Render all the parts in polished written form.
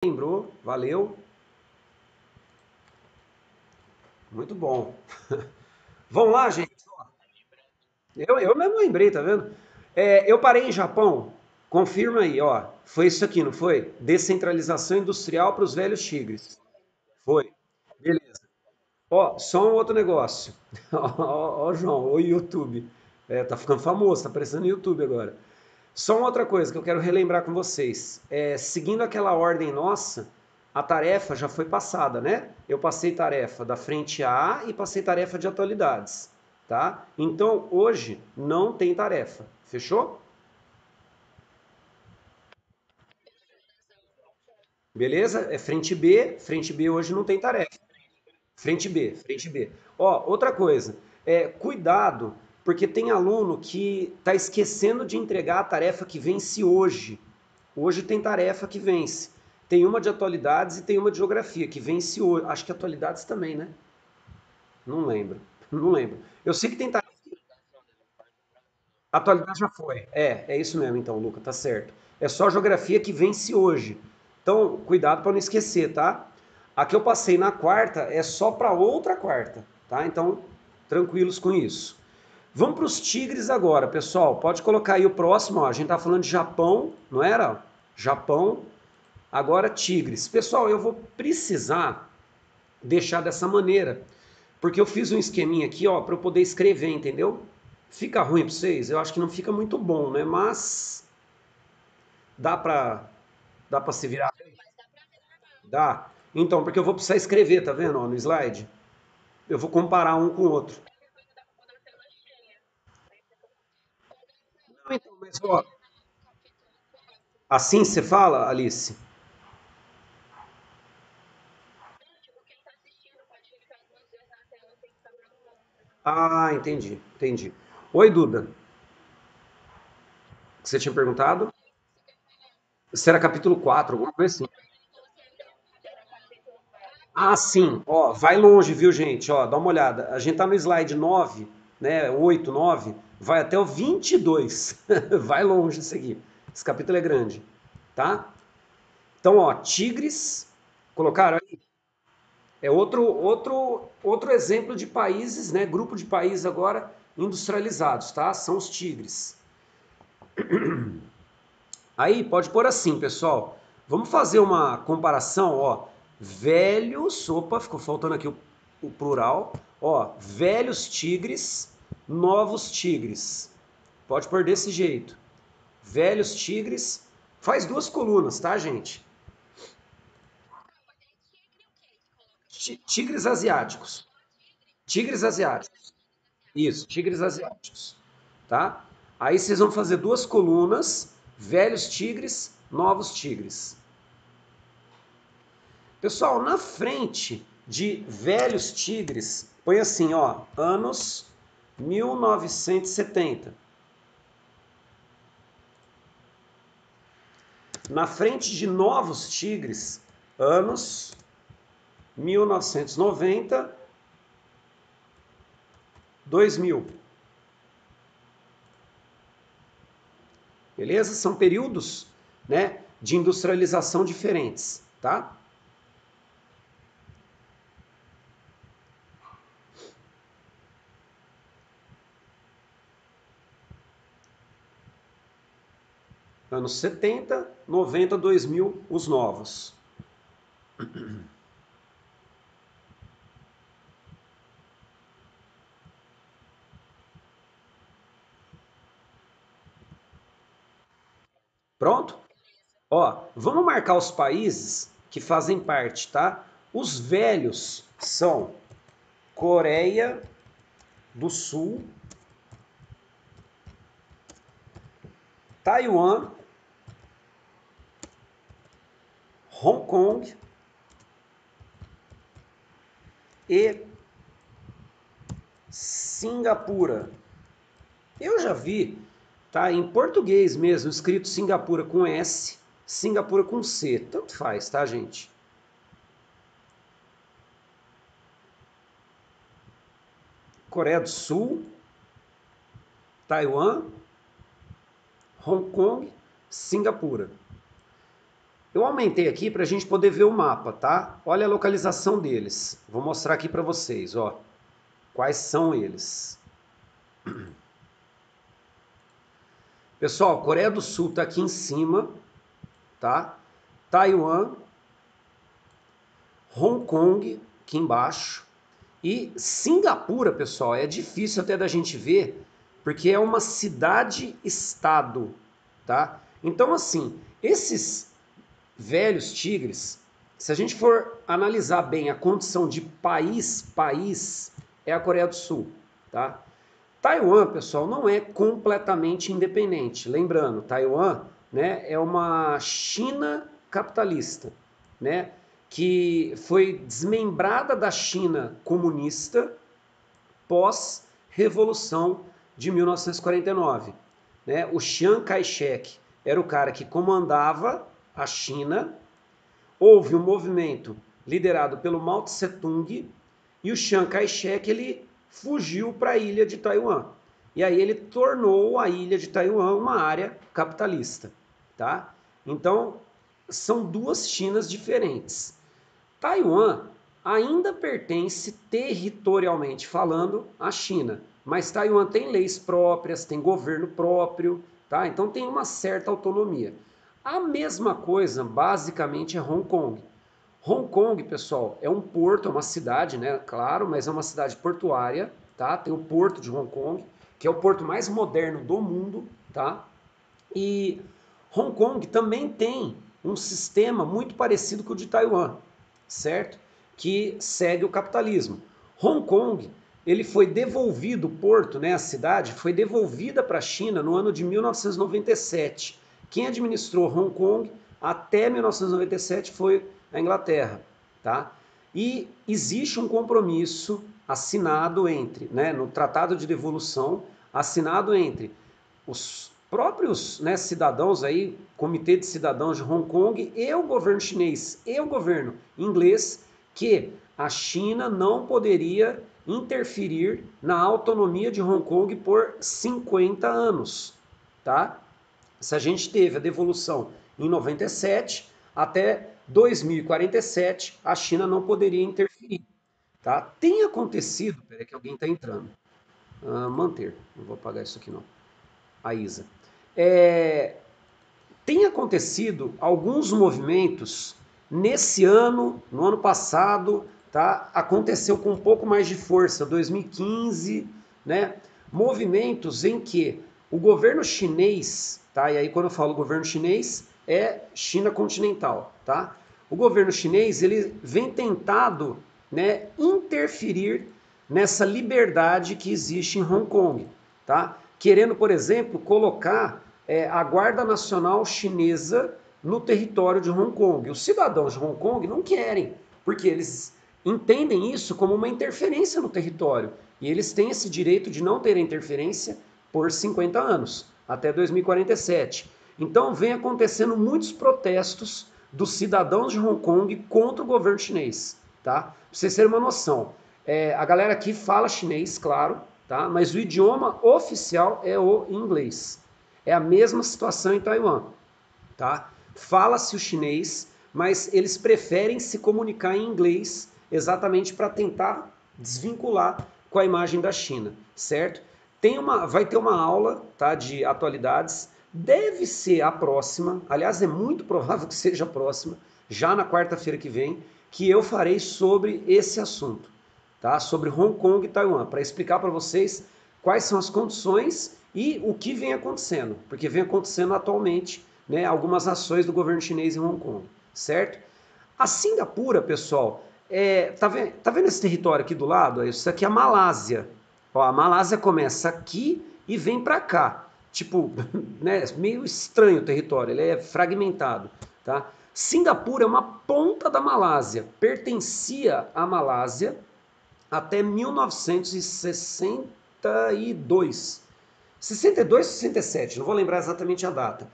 Lembrou, valeu, muito bom. Vamos lá, gente. Eu mesmo lembrei, tá vendo? Eu parei em Japão, confirma aí, ó. Foi isso aqui, não foi? Descentralização industrial para os velhos tigres. Foi. Beleza. Ó, só um outro negócio. Ó, João, o YouTube. Tá ficando famoso, tá aparecendo no YouTube agora. Só uma outra coisa que eu quero relembrar com vocês. Seguindo aquela ordem nossa, a tarefa já foi passada, né? Eu passei tarefa da frente A e passei tarefa de atualidades, tá? Então hoje não tem tarefa, fechou? Beleza? É frente B hoje não tem tarefa. Frente B. Ó, outra coisa, cuidado, porque tem aluno que está esquecendo de entregar a tarefa que vence hoje. Hoje tem tarefa que vence. Tem uma de atualidades e tem uma de geografia, que vence hoje. Acho que atualidades também, né? Não lembro. Não lembro. Eu sei que tem tarefa. Atualidade já foi. É isso mesmo, então, Luca, tá certo. É só geografia que vence hoje. Então, cuidado para não esquecer, tá? A que eu passei na quarta é só para outra quarta, tá? Então, tranquilos com isso. Vamos para os tigres agora, pessoal. Pode colocar aí o próximo, ó. A gente tá falando de Japão, não era? Japão. Agora, tigres. Pessoal, eu vou precisar deixar dessa maneira, porque eu fiz um esqueminha aqui, ó, para eu poder escrever, entendeu? Fica ruim para vocês? Eu acho que não fica muito bom, né? Mas dá para dá para se virar. Dá. Então, porque eu vou precisar escrever, tá vendo, ó, no slide? Eu vou comparar um com o outro. Não, então, mas ó, assim você fala, Alice? Ah, entendi, entendi. Oi, Duda. Você tinha perguntado? Será capítulo 4, alguma coisa assim. Ah, sim. Ó, vai longe, viu, gente? Ó, dá uma olhada. A gente tá no slide 9, né? 8, 9, vai até o 22. Vai longe isso aqui. Esse capítulo é grande, tá? Então, ó, tigres, colocaram aí. É outro exemplo de países, né? Grupo de países agora industrializados, tá? São os tigres. Aí pode pôr assim, pessoal. Vamos fazer uma comparação, ó. Velhos, opa, ficou faltando aqui o plural. Ó, velhos tigres, novos tigres. Pode pôr desse jeito. Velhos tigres. Faz duas colunas, tá, gente? Tigres asiáticos. Tigres asiáticos. Isso, tigres asiáticos. Tá? Aí vocês vão fazer duas colunas. Velhos tigres, novos tigres. Pessoal, na frente de velhos tigres, põe assim, ó, anos 1970. Na frente de novos tigres, anos 1990, 2000. Beleza? São períodos, né, de industrialização diferentes, tá? Anos 70, 90, 2000, os novos. Pronto? Ó, vamos marcar os países que fazem parte, tá? Os velhos são Coreia do Sul, Taiwan, Hong Kong e Singapura. Eu já vi, tá? Em português mesmo, escrito Singapura com S, Singapura com C. Tanto faz, tá, gente? Coreia do Sul, Taiwan, Hong Kong, Singapura. Eu aumentei aqui para a gente poder ver o mapa, tá? Olha a localização deles. Vou mostrar aqui para vocês, ó. Quais são eles. Pessoal, Coreia do Sul está aqui em cima, tá? Taiwan, Hong Kong aqui embaixo e Singapura, pessoal, é difícil até da gente ver porque é uma cidade-estado, tá? Então, assim, esses velhos tigres, se a gente for analisar bem a condição de país, é a Coreia do Sul, tá? Taiwan, pessoal, não é completamente independente. Lembrando, Taiwan, né, é uma China capitalista, né, que foi desmembrada da China comunista pós-revolução de 1949. Né? O Chiang Kai-shek era o cara que comandava a China. Houve um movimento liderado pelo Mao Tse-tung e o Chiang Kai-shek ele fugiu para a ilha de Taiwan. E aí ele tornou a ilha de Taiwan uma área capitalista, tá? Então, são duas Chinas diferentes. Taiwan ainda pertence territorialmente falando à China, mas Taiwan tem leis próprias, tem governo próprio, tá? Então tem uma certa autonomia. A mesma coisa, basicamente, é Hong Kong. Hong Kong, pessoal, é um porto, é uma cidade, né? Claro, mas é uma cidade portuária, tá? Tem o porto de Hong Kong, que é o porto mais moderno do mundo, tá? E Hong Kong também tem um sistema muito parecido com o de Taiwan, certo? Que segue o capitalismo. Hong Kong, ele foi devolvido, o porto, né, a cidade, foi devolvida para a China no ano de 1997. Quem administrou Hong Kong até 1997 foi a Inglaterra, tá? E existe um compromisso assinado entre, né, no Tratado de Devolução, assinado entre os próprios, né, cidadãos aí, Comitê de Cidadãos de Hong Kong e o governo chinês e o governo inglês, que a China não poderia interferir na autonomia de Hong Kong por 50 anos, tá? Se a gente teve a devolução em 97 até 2047, a China não poderia interferir, tá? Tem acontecido, peraí que alguém está entrando. Manter, não vou apagar isso aqui não. A Isa. É, tem acontecido alguns movimentos nesse ano, no ano passado, tá? Aconteceu com um pouco mais de força, 2015, né? Movimentos em que o governo chinês, tá? E aí quando eu falo governo chinês, é China continental, tá? O governo chinês, ele vem tentado, né, interferir nessa liberdade que existe em Hong Kong, tá? Querendo, por exemplo, colocar a Guarda Nacional Chinesa no território de Hong Kong. Os cidadãos de Hong Kong não querem, porque eles entendem isso como uma interferência no território. E eles têm esse direito de não ter interferência por 50 anos, até 2047. Então, vem acontecendo muitos protestos dos cidadãos de Hong Kong contra o governo chinês, tá? Pra vocês terem uma noção. A galera aqui fala chinês, claro, tá? Mas o idioma oficial é o inglês. É a mesma situação em Taiwan, tá? Fala-se o chinês, mas eles preferem se comunicar em inglês exatamente para tentar desvincular com a imagem da China, certo? Vai ter uma aula, tá, de atualidades, deve ser a próxima, aliás, é muito provável que seja a próxima, já na quarta-feira que vem, que eu farei sobre esse assunto, tá? Sobre Hong Kong e Taiwan, para explicar para vocês quais são as condições e o que vem acontecendo, porque vem acontecendo atualmente, né, algumas ações do governo chinês em Hong Kong, certo? A Singapura, pessoal, tá vendo esse território aqui do lado? Isso aqui é a Malásia. Ó, a Malásia começa aqui e vem para cá. Tipo, né, meio estranho o território, ele é fragmentado, tá? Singapura é uma ponta da Malásia, pertencia à Malásia até 1962. 62, 67, não vou lembrar exatamente a data.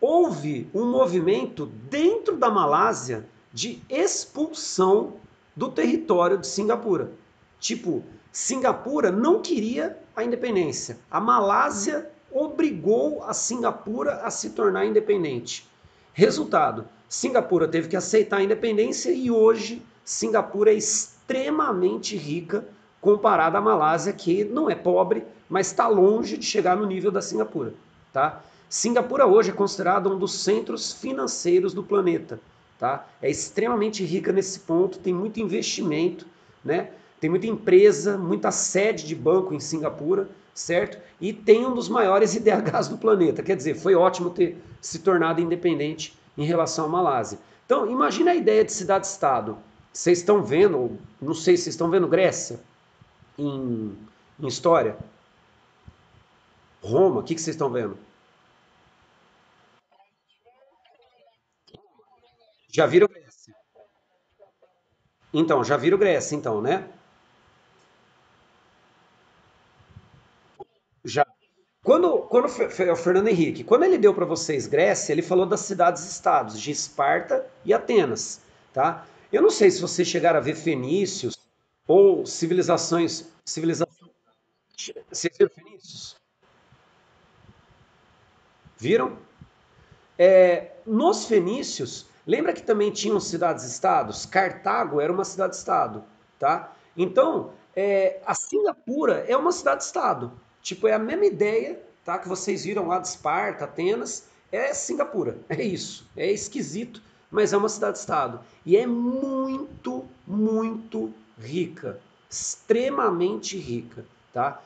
Houve um movimento dentro da Malásia de expulsão do território de Singapura. Tipo, Singapura não queria a independência. A Malásia obrigou a Singapura a se tornar independente. Resultado, Singapura teve que aceitar a independência e hoje Singapura é extremamente rica comparada à Malásia, que não é pobre, mas está longe de chegar no nível da Singapura. Tá? Singapura hoje é considerado um dos centros financeiros do planeta. Tá? É extremamente rica nesse ponto, tem muito investimento, né? Tem muita empresa, muita sede de banco em Singapura, certo? E tem um dos maiores IDHs do planeta. Quer dizer, foi ótimo ter se tornado independente em relação à Malásia. Então, imagina a ideia de cidade-estado. Vocês estão vendo, não sei se vocês estão vendo Grécia em, em história? Roma, o que vocês estão vendo? Já viram Grécia? Então, já viram Grécia, então, né? Já. Quando o Fernando Henrique, quando ele deu para vocês Grécia, ele falou das cidades-estados, de Esparta e Atenas, tá? Eu não sei se vocês chegaram a ver fenícios ou civilizações. Vocês viram fenícios? Viram? Nos fenícios, lembra que também tinham cidades-estados? Cartago era uma cidade-estado, tá? Então, a Singapura é uma cidade-estado. Tipo, é a mesma ideia, tá? Que vocês viram lá de Esparta, Atenas, é Singapura. É isso. É esquisito, mas é uma cidade-estado. E é muito, muito rica. Extremamente rica, tá?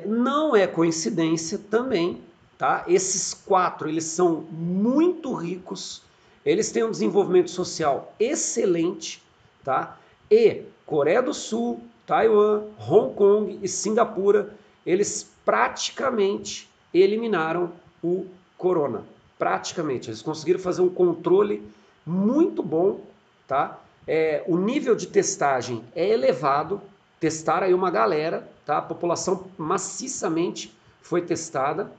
Não é coincidência também, tá? Esses quatro, eles são muito ricos, eles têm um desenvolvimento social excelente, tá? E Coreia do Sul, Taiwan, Hong Kong e Singapura, eles praticamente eliminaram o corona. Praticamente, eles conseguiram fazer um controle muito bom, tá? O nível de testagem é elevado, testaram aí uma galera, tá? A população maciçamente foi testada,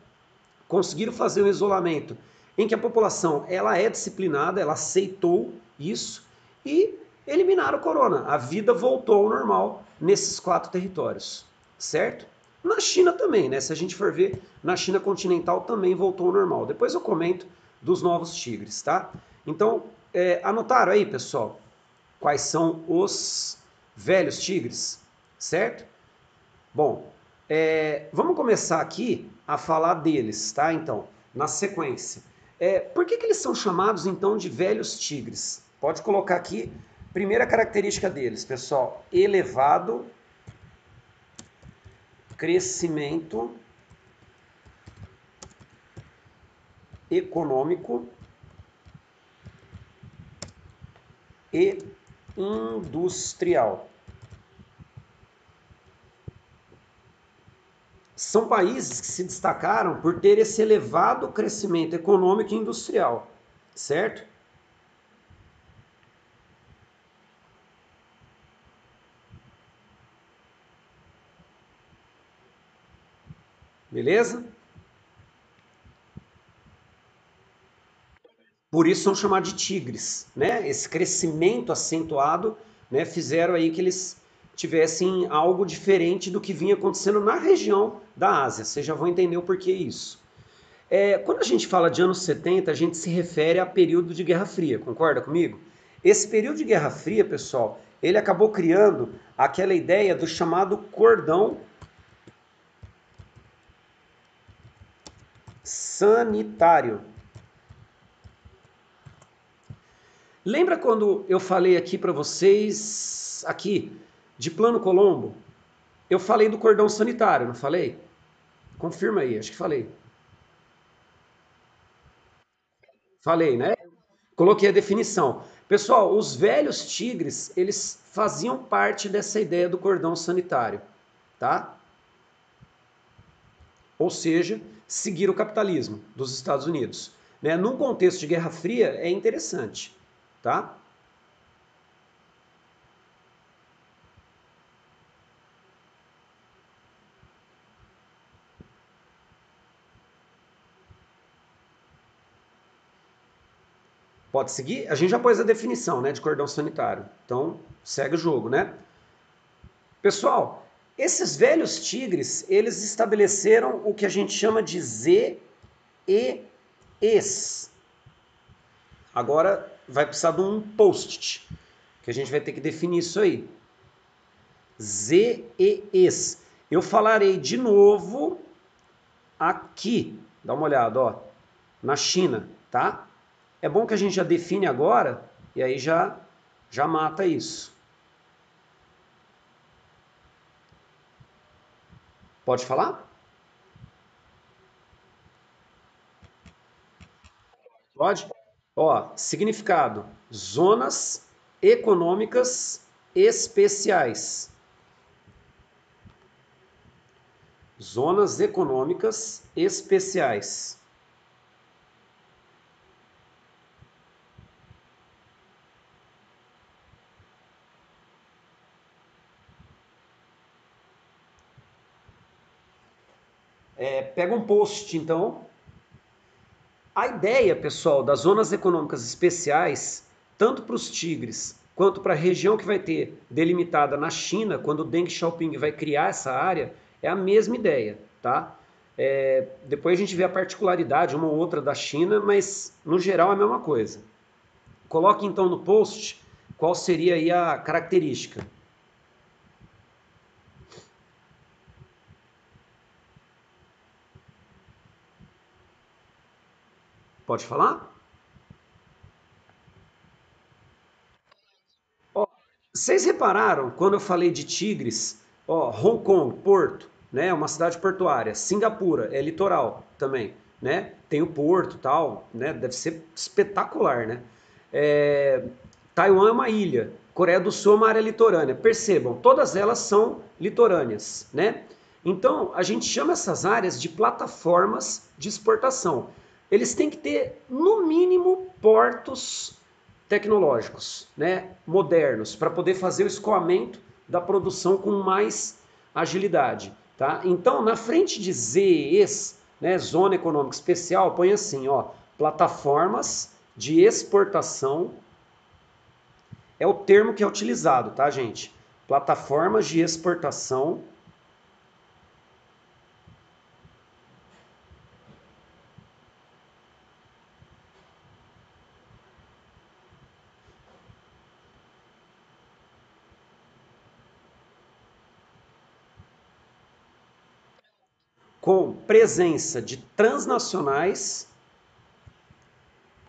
conseguiram fazer um isolamento em que a população ela é disciplinada, ela aceitou isso e eliminaram o corona. A vida voltou ao normal nesses quatro territórios, certo? Na China também, né? Se a gente for ver, na China continental também voltou ao normal. Depois eu comento dos novos tigres, tá? Então, anotaram aí, pessoal, quais são os velhos tigres, certo? Bom, vamos começar aqui a falar deles, tá? Então, na sequência. Por que eles são chamados, então, de velhos tigres? Pode colocar aqui, primeira característica deles, pessoal, elevado crescimento econômico e industrial. São países que se destacaram por ter esse elevado crescimento econômico e industrial, certo? Beleza? Por isso são chamados de tigres, né? Esse crescimento acentuado, né, fizeram aí que eles tivessem algo diferente do que vinha acontecendo na região da Ásia. Vocês já vão entender o porquê isso. Quando a gente fala de anos 70, a gente se refere a período de Guerra Fria, concorda comigo? Esse período de Guerra Fria, pessoal, ele acabou criando aquela ideia do chamado cordão sanitário. Lembra quando eu falei aqui para vocês, aqui, de Plano Colombo? Eu falei do cordão sanitário, não falei? Confirma aí, acho que falei. Falei, né? Coloquei a definição. Pessoal, os velhos tigres, eles faziam parte dessa ideia do cordão sanitário, tá? Ou seja, seguir o capitalismo dos Estados Unidos. Né? Num contexto de Guerra Fria, é interessante, tá? Pode seguir? A gente já pôs a definição, né, de cordão sanitário. Então, segue o jogo, né? Pessoal, esses velhos tigres, eles estabeleceram o que a gente chama de ZEEs. Agora vai precisar de um post-it, que a gente vai ter que definir isso aí. ZEEs. Eu falarei de novo aqui. Dá uma olhada, ó, na China, tá? É bom que a gente já define agora e aí já mata isso. Pode falar? Pode? Ó, significado: zonas econômicas especiais. Zonas econômicas especiais. Pega um post, então. A ideia, pessoal, das zonas econômicas especiais, tanto para os tigres quanto para a região que vai ter delimitada na China, quando o Deng Xiaoping vai criar essa área, é a mesma ideia, tá? Depois a gente vê a particularidade, uma ou outra da China, mas no geral é a mesma coisa. Coloque então no post qual seria aí a característica. Pode falar? Ó, vocês repararam quando eu falei de Tigres, ó, Hong Kong, Porto, né, uma cidade portuária, Singapura é litoral também, né? Tem o porto, tal, né? Deve ser espetacular, né? É, Taiwan é uma ilha, Coreia do Sul é uma área litorânea. Percebam, todas elas são litorâneas, né? Então, a gente chama essas áreas de plataformas de exportação. Eles têm que ter, no mínimo, portos tecnológicos, né, modernos, para poder fazer o escoamento da produção com mais agilidade. Tá? Então, na frente de ZEs, né, Zona Econômica Especial, põe assim, ó, plataformas de exportação, é o termo que é utilizado, tá, gente? Plataformas de exportação com presença de transnacionais,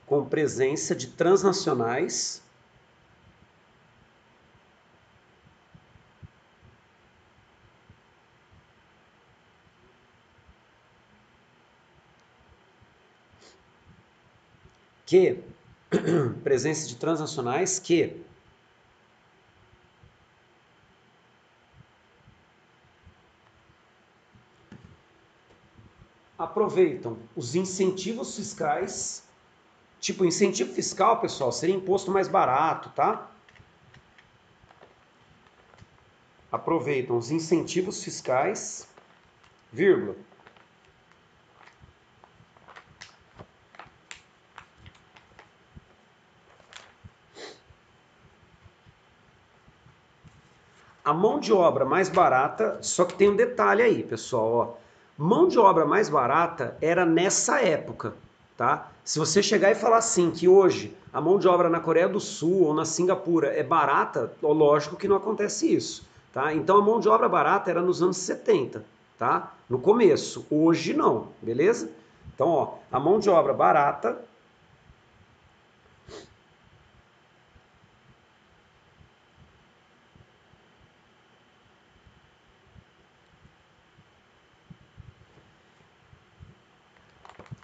com presença de transnacionais que presença de transnacionais que aproveitam os incentivos fiscais. Tipo, incentivo fiscal, pessoal, seria imposto mais barato, tá? Aproveitam os incentivos fiscais, vírgula. A mão de obra mais barata, só que tem um detalhe aí, pessoal, ó. Mão de obra mais barata era nessa época, tá? Se você chegar e falar assim que hoje a mão de obra na Coreia do Sul ou na Singapura é barata, ó, lógico que não acontece isso, tá? Então a mão de obra barata era nos anos 70, tá? No começo, hoje não, beleza? Então, ó, a mão de obra barata,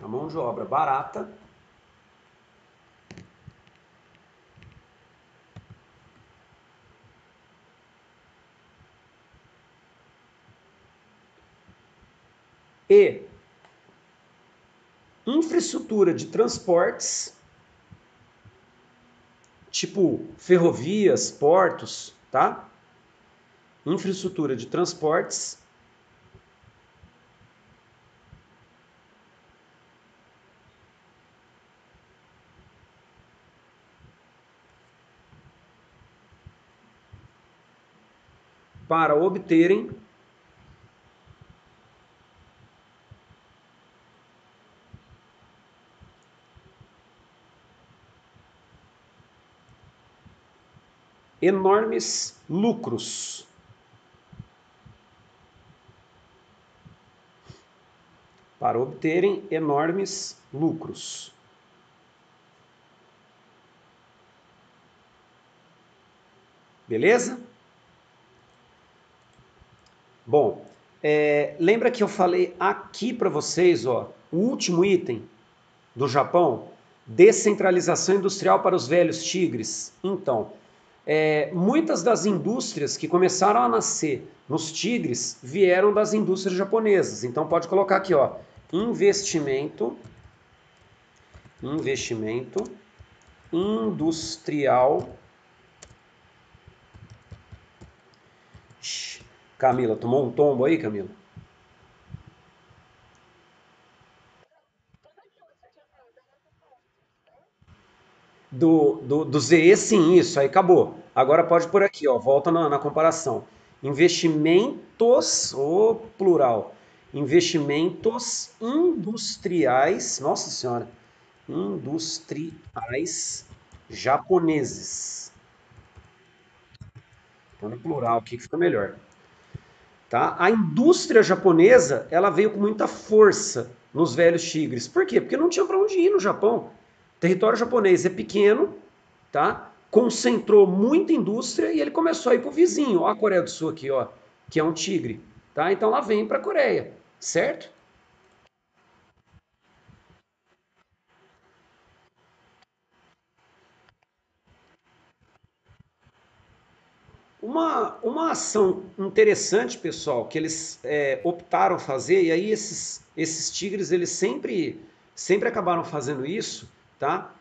a mão de obra barata e infraestrutura de transportes, tipo ferrovias, portos, tá? Infraestrutura de transportes para obterem enormes lucros. Para obterem enormes lucros. Beleza? Bom, lembra que eu falei aqui para vocês, ó, o último item do Japão? Descentralização industrial para os velhos tigres. Então, muitas das indústrias que começaram a nascer nos tigres vieram das indústrias japonesas. Então pode colocar aqui, ó, investimento industrial. Camila, tomou um tombo aí, Camila? Do ZE, sim, isso, aí acabou. Agora pode por aqui, ó, volta na comparação. Investimentos, o plural, investimentos industriais, nossa senhora, industriais japoneses. Então, no plural aqui que fica melhor. Tá? A indústria japonesa, ela veio com muita força nos velhos tigres. Por quê? Porque não tinha para onde ir no Japão. O território japonês é pequeno, tá? Concentrou muita indústria e ele começou a ir para o vizinho, ó, a Coreia do Sul aqui, ó, que é um tigre, tá? Então lá vem para a Coreia, certo? Uma ação interessante, pessoal, que eles optaram fazer, e aí esses tigres, eles sempre acabaram fazendo isso, tá?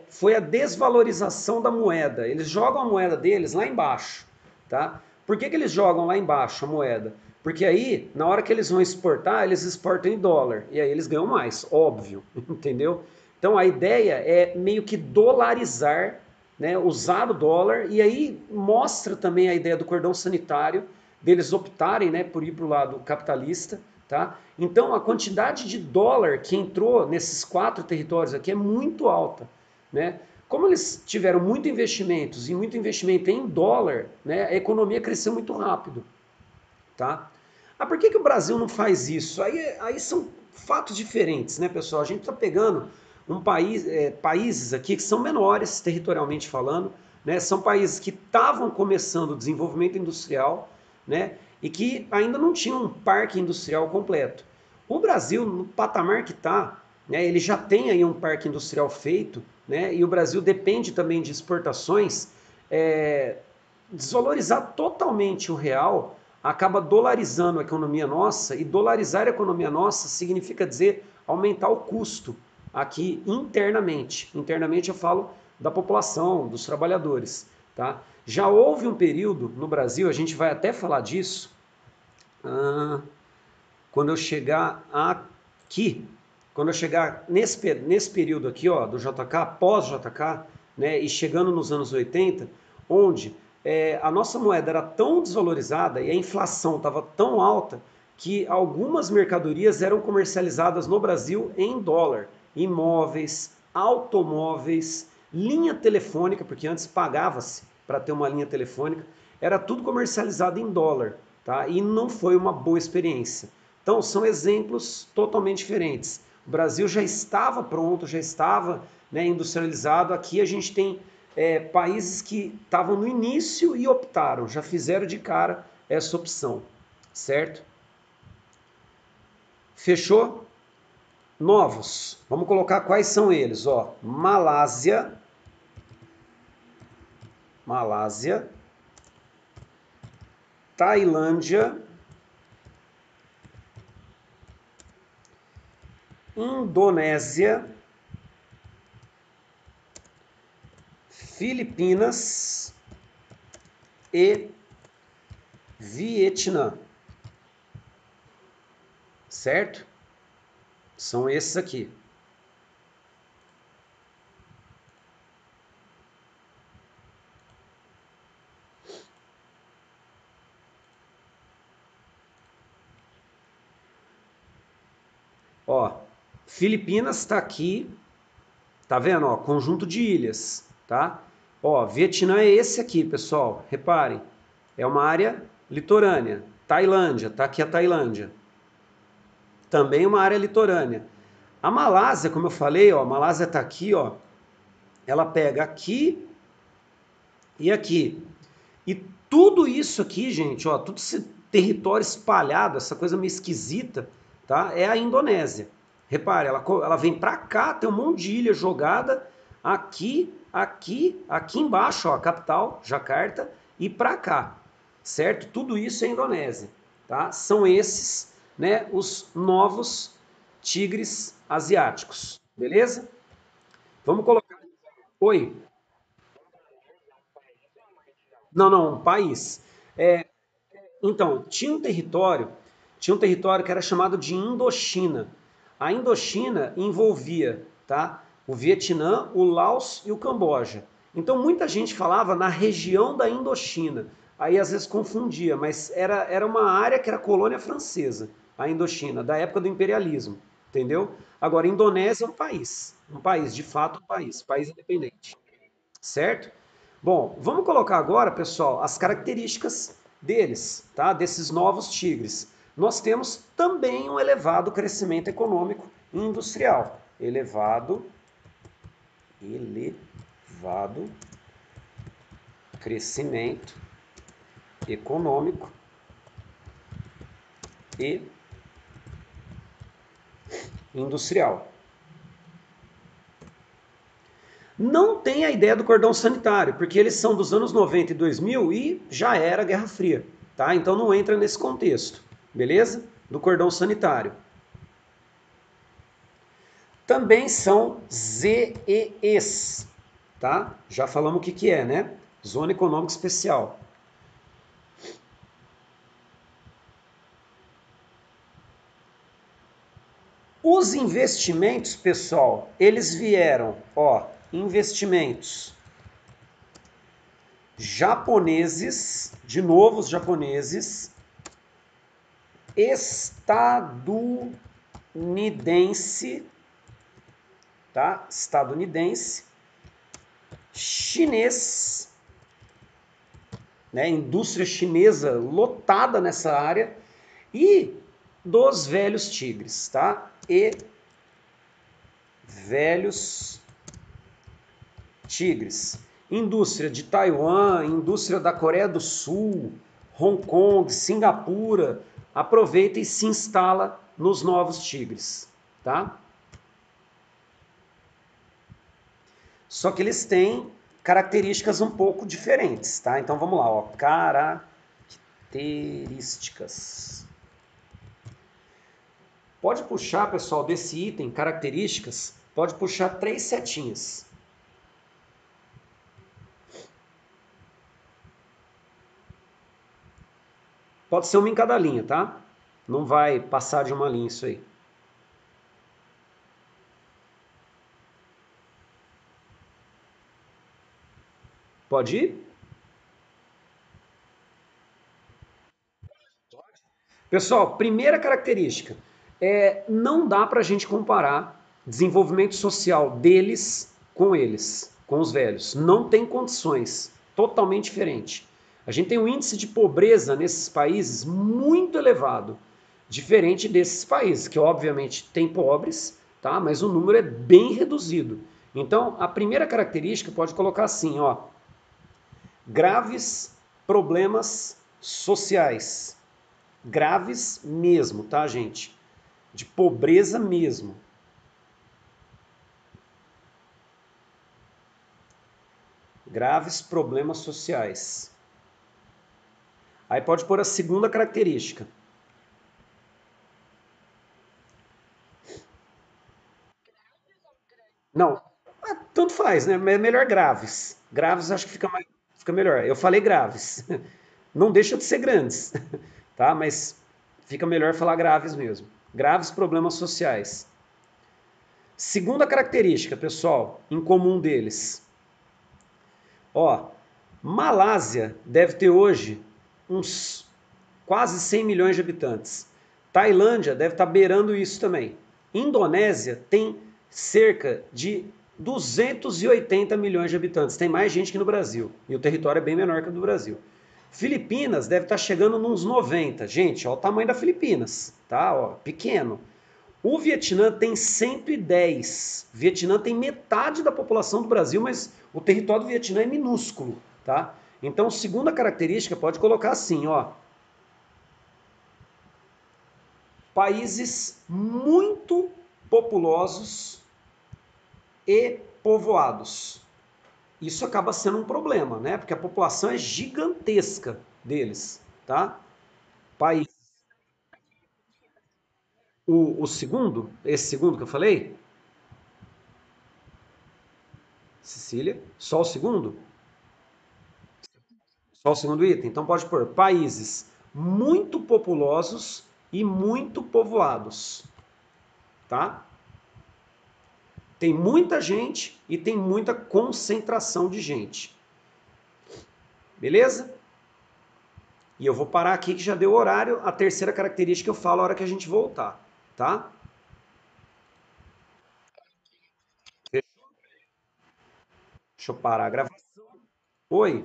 Foi a desvalorização da moeda. Eles jogam a moeda deles lá embaixo, tá? Por que eles jogam lá embaixo a moeda? Porque aí, na hora que eles vão exportar, eles exportam em dólar, e aí eles ganham mais, óbvio, entendeu? Então a ideia é meio que dolarizar, né, usar o dólar, e aí mostra também a ideia do cordão sanitário, deles optarem, né, por ir para o lado capitalista. Tá? Então a quantidade de dólar que entrou nesses 4 territórios aqui é muito alta. Né? Como eles tiveram muito investimentos e muito investimento em dólar, né, a economia cresceu muito rápido. Tá? Ah, por que o Brasil não faz isso? Aí são fatos diferentes, né, pessoal? A gente está pegando países aqui que são menores, territorialmente falando, né? São países que estavam começando o desenvolvimento industrial, né? E que ainda não tinham um parque industrial completo. O Brasil, no patamar que está, né, ele já tem aí um parque industrial feito, né? E o Brasil depende também de exportações. Desvalorizar totalmente o real acaba dolarizando a economia nossa, e dolarizar a economia nossa significa dizer aumentar o custo aqui internamente. Internamente eu falo da população, dos trabalhadores. Tá? Já houve um período no Brasil, a gente vai até falar disso, quando eu chegar aqui, quando eu chegar nesse período aqui, ó, do JK, pós-JK, né, e chegando nos anos 80, onde a nossa moeda era tão desvalorizada e a inflação estava tão alta que algumas mercadorias eram comercializadas no Brasil em dólar. Imóveis, automóveis, linha telefônica, porque antes pagava-se para ter uma linha telefônica, era tudo comercializado em dólar, tá? E não foi uma boa experiência. Então, são exemplos totalmente diferentes. O Brasil já estava pronto, já estava, né, industrializado. Aqui a gente tem países que estavam no início e optaram, já fizeram de cara essa opção, certo? Fechou? Novos. Vamos colocar quais são eles, ó. Malásia, Tailândia, Indonésia, Filipinas e Vietnã. Certo? São esses aqui. Ó, Filipinas está aqui, tá vendo? Ó, conjunto de ilhas, tá? Ó, Vietnã é esse aqui, pessoal. Reparem, é uma área litorânea. Tailândia, tá aqui a Tailândia. Também uma área litorânea. A Malásia, como eu falei, ó, a Malásia tá aqui, ó. Ela pega aqui e aqui. E tudo isso aqui, gente, ó, todo esse território espalhado, essa coisa meio esquisita, tá? É a Indonésia. Repare, ela vem para cá, tem um monte de ilha jogada aqui, aqui embaixo, ó, a capital, Jacarta, e para cá, certo? Tudo isso é Indonésia, tá? São esses, né, os novos tigres asiáticos, beleza? Vamos colocar. Oi. Não, não, um país. Então, tinha um território que era chamado de Indochina. A Indochina envolvia, tá, o Vietnã, o Laos e o Camboja. Então, muita gente falava na região da Indochina. Aí às vezes confundia, mas era uma área que era colônia francesa, a Indochina, da época do imperialismo, entendeu? Agora, Indonésia é um país, de fato país independente. Certo? Bom, vamos colocar agora, pessoal, as características deles, tá? Desses novos tigres. Nós temos também um elevado crescimento econômico e industrial. Elevado crescimento econômico e industrial. Não tem a ideia do cordão sanitário, porque eles são dos anos 90 e 2000 e já era Guerra Fria, tá? Então não entra nesse contexto, beleza? Do cordão sanitário. Também são ZEEs, tá? Já falamos o que que é, né? Zona Econômica Especial. Os investimentos, pessoal, eles vieram, ó, investimentos japoneses, de novo os japoneses, estadunidense, tá? Estadunidense, chinês, né? Indústria chinesa lotada nessa área e dos velhos tigres, tá? E velhos tigres. Indústria de Taiwan, indústria da Coreia do Sul, Hong Kong, Singapura, aproveita e se instala nos novos tigres, tá? Só que eles têm características um pouco diferentes, tá? Então vamos lá, ó, características. Pode puxar, pessoal, desse item, características, pode puxar 3 setinhas. Pode ser uma em cada linha, tá? Não vai passar de uma linha isso aí. Pode ir? Pessoal, primeira característica, não dá para a gente comparar desenvolvimento social deles com eles, com os velhos. Não tem condições, totalmente diferente. A gente tem um índice de pobreza nesses países muito elevado, diferente desses países, que obviamente tem pobres, tá? Mas o número é bem reduzido. Então, a primeira característica pode colocar assim, ó, graves problemas sociais. Graves mesmo, tá, gente? De pobreza mesmo. Graves problemas sociais. Aí pode pôr a segunda característica. Não, tanto faz, né? É melhor graves. Graves acho que fica melhor. Eu falei graves. Não deixa de ser grandes, tá? Mas fica melhor falar graves mesmo. Graves problemas sociais. Segunda característica, pessoal, em comum deles. Ó, Malásia deve ter hoje uns quase 100 milhões de habitantes. Tailândia deve estar beirando isso também. Indonésia tem cerca de 280 milhões de habitantes. Tem mais gente que no Brasil. E o território é bem menor que o do Brasil. Filipinas deve estar chegando nos 90. Gente, olha o tamanho da Filipinas, tá? Ó, pequeno. O Vietnã tem 110. O Vietnã tem metade da população do Brasil, mas o território do Vietnã é minúsculo, tá? Então, segunda característica, pode colocar assim, ó. Países muito populosos e povoados. Isso acaba sendo um problema, né? Porque a população é gigantesca deles, tá? País. O segundo, esse segundo que eu falei, Sicília, só o segundo? Só o segundo item? Então pode pôr países muito populosos e muito povoados, tá? Tem muita gente e tem muita concentração de gente. Beleza? E eu vou parar aqui que já deu horário. A terceira característica eu falo a hora que a gente voltar, tá? Deixa eu parar a gravação. Oi.